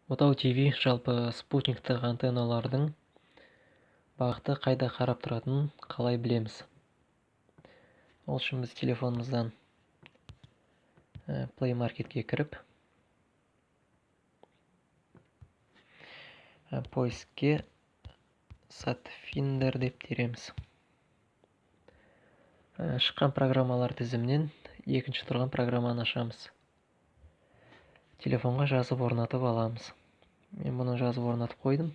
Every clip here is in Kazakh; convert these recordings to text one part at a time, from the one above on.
Отау ТВ жалпы спутниктік антенналардың бағыты қайда қарап тұратынын қалай білеміз? Ол үшін біз телефонымыздан Play Marketке кіріп, поискке Satfinder деп тереміз. Шыққан программалар тізімінен екінші тұрған программаны ашамыз. Телефонға жазып орнатып аламыз. Мен бұны жазып орнатып қойдым.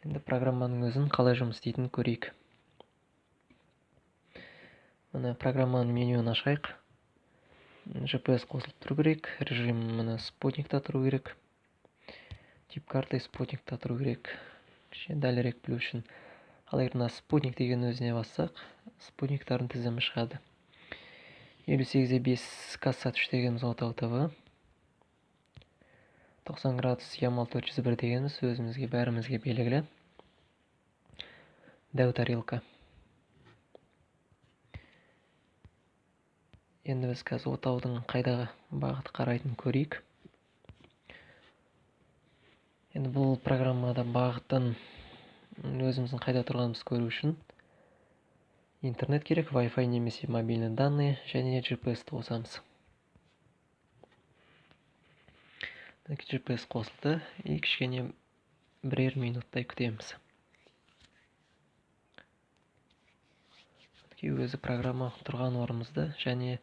Енді программаның өзін қалай жұмыс істейтінін көрейік. Мына программаның менюін ашайық. GPS қосылып тұру керек. Режим мына спутникта тұру керек. Тип карты спутникта тұру керек. Дәлірек білу үшін. Ал егер мына спутник деген өзіне бассақ, спутниктардың тізімі шығады. 58.5 Кассат 3 дегеніміз Отау ТВ. 90 градус Ямал 401 дегеніміз өзімізге бәрімізге белгілі. Дәу тарелка. Енді біз қазір отаудың қайдағы бағыты қарайтын көрейік. Енді бұл программада бағыттың өзіміздің қайда тұрғанымыз көру үшін интернет керек, Wi-Fi немесе мобильный данные және GPS-ті қосамыз. GPS қосылды, кішкене бірер минуттай күтеміз. Өзі программа тұрған орнымызды және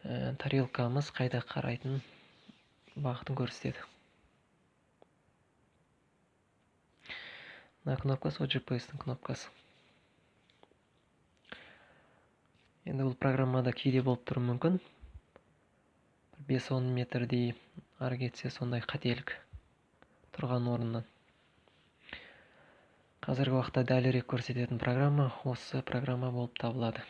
тарелкамыз қайда қарайтын бағытын көрсетеді. Мына кнопкасы ол GPS-тің кнопкасы. Енді бұл программада кейде болып тұру мүмкін. 5-10 метрдей ары кетсе сондай қателік тұрған орнынан. Қазіргі уақытта дәлірек көрсететін программа осы программа болып табылады.